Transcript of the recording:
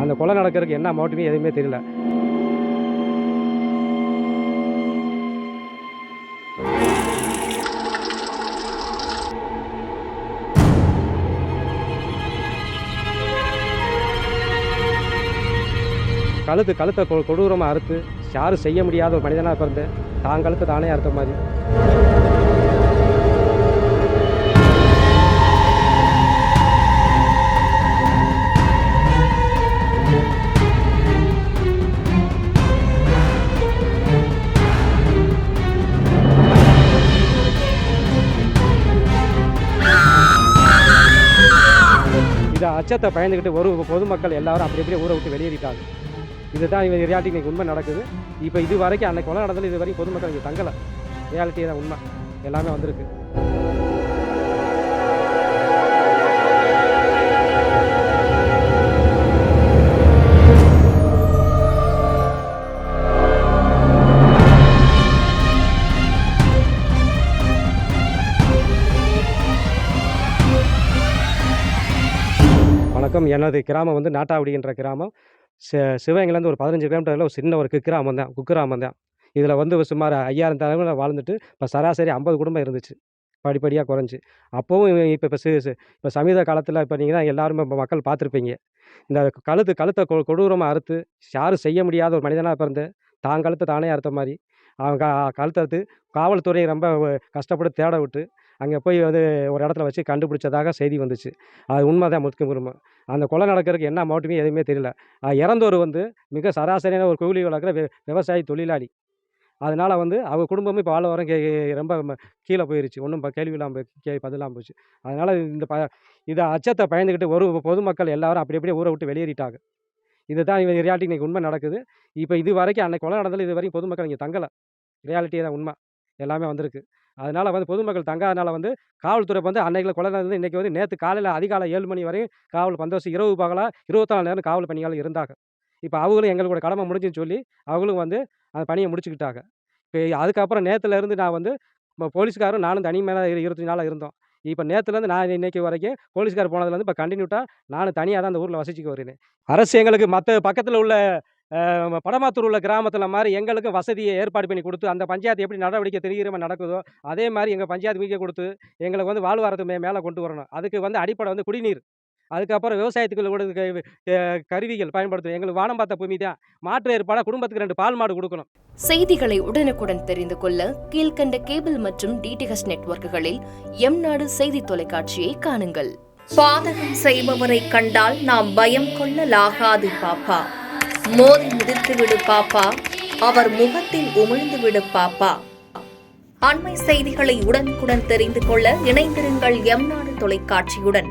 அந்த கொலை நடக்கிறதுக்கு என்ன மோட்டிவ்னு எதுவுமே தெரியல. கழுத்தை கொடூரமாக அறுத்து யாரும் செய்ய முடியாத ஒரு மனிதனாக பிறந்து தான் கழுத்தை தானே அறுத்த மாதிரி. இதை அச்சத்தை பயந்துக்கிட்டு ஒரு பொதுமக்கள் எல்லாரும் அப்படி அப்படியே ஊரை விட்டு வெளியேறிட்டாங்க. இதுதான் இவங்க ரியாலிட்டி இன்றைக்கி உண்மை நடக்குது. இப்போ இது வரைக்கும் அன்றைக்கி கொலை நடந்தது இது வரைக்கும் பொதுமக்கள் இங்கே தங்கலை. ரியாலிட்டி தான் உண்மை, எல்லாமே வந்திருக்கு. வணக்கம். எனது கிராமம் வந்து நாட்டாவடின்ற கிராமம். சிவகங்கையிலேருந்து ஒரு 15 கிலோமீட்டரில் ஒரு சின்ன ஒரு குக்கிராமம் தான். இதில் வந்து சுமார் 5000 தலைமுறை வாழ்ந்துட்டு இப்போ சராசரி 50 குடும்பம் இருந்துச்சு. படிப்படியாக குறைஞ்சி அப்போவும் இப்போ சமீப காலத்தில் இப்போ நீங்கள் தான் எல்லாருமே இப்போ மக்கள் பார்த்துருப்பீங்க. இந்த கழுத்தை கொடூரமாக அறுத்து யாரும் செய்ய முடியாத ஒரு மனிதனாக பிறந்து தான் கழுத்தை தானே அறுத்த மாதிரி. அவங்க கழுத்தை அறுத்து காவல்துறையை ரொம்ப கஷ்டப்பட்டு தேட விட்டு அங்கே போய் வந்து ஒரு இடத்துல வச்சு கண்டுபிடிச்சதாக செய்தி வந்துச்சு. அது உண்மை தான் முழுக்க. அந்த கொலை நடக்கிறதுக்கு என்ன மோட்டிவ்னு எதுவுமே தெரியல. இறந்தவர் வந்து மிக சராசரியான ஒரு கூலி வளர்க்குற விவசாயி தொழிலாளி. அதனால் வந்து அவங்க குடும்பமும் இப்போ வாழ வர ரொம்ப கீழே போயிருச்சு. ஒன்றும் கேள்வி இல்லாமல் பதில் இல்லாமல் போச்சு. அதனால் இதை அச்சத்தை பயந்துக்கிட்டு ஒரு பொதுமக்கள் எல்லாரும் அப்படி அப்படியே ஊரை விட்டு வெளியேறிட்டாங்க. இதுதான் இவங்க ரியாலிட்டி இன்றைக்கி உண்மை நடக்குது. இப்போ இது வரைக்கும் அன்றைக்கி கொலை நடந்தது இது வரைக்கும் பொதுமக்கள் இங்கே தங்கலை. ரியாலிட்டி தான் உண்மை, எல்லாமே வந்திருக்கு. அதனால் வந்து பொதுமக்கள் தங்காதனால வந்து காவல்துறை வந்து அன்னைக்கு கொலை நடந்தது இன்றைக்கி வந்து நேற்று காலையில் அதிகாலை 7 மணி வரையும் காவல் பந்தோபஸ்து, இரவு பகலாக 24 நேரம் காவல் பணியாளர் இருந்தாங்க. இப்போ அவங்களும் எங்களோட கடமை முடிஞ்சுன்னு சொல்லி அவங்களும் வந்து அந்த பணியை முடிச்சுக்கிட்டாங்க. இப்போ அதுக்கப்புறம் நேற்றுலேருந்து நான் வந்து போலீஸ்காரும் நானும் தனிமையாக 25 நாளாக இருந்தோம். இப்போ நேற்றுலேருந்து நான் இன்றைக்கி வரைக்கும் போலீஸ்கார் போனதுலேருந்து இப்போ கண்டினியூட்டாக நான் தனியாக தான் அந்த ஊரில் வசிச்சுக்கு வருகிறேன். அரசு எங்களுக்கு மற்ற பக்கத்தில் உள்ள படமாத்தூர் உள்ள கிராமத்தில் மாதிரி எங்களுக்கு வசதியை ஏற்பாடு பண்ணி கொடுத்து அந்த பஞ்சாயத்து எப்படி நடவடிக்கை தெரிகிற நடக்குதோ அதே மாதிரி எங்கள் பஞ்சாயத்து மீக்க கொடுத்து எங்களுக்கு வந்து வாழ்வாரத்தை மேலே கொண்டு வரணும். அதுக்கு வந்து அடிப்படை வந்து குடிநீர், அதுக்கப்புறம் விவசாயத்துக்கு கருவிகள் பயன்படுத்தணும். எங்களுக்கு வானம் பார்த்த பூமி தான். மாற்று ஏற்பாடாக குடும்பத்துக்கு 2 பால் மாடு கொடுக்கணும். செய்திகளை உடனுக்குடன் தெரிந்து கொள்ள கீழ்கண்ட கேபிள் மற்றும் டிடிஹெச் நெட்வொர்க்குகளில் எம்நாடு செய்தி தொலைக்காட்சியை காணுங்கள். பாதகம் செய்பவரை கண்டால் நாம் பயம் கொள்ளலாகாது பாப்பா. மோதி மிதித்து விடு பாப்பா, அவர் முகத்தில் உமிழ்ந்து விடு பாப்பா. அண்மை செய்திகளை உடனுக்குடன் தெரிந்து கொள்ள இணைந்திருங்கள் எம்நாடு தொலைக்காட்சியுடன்.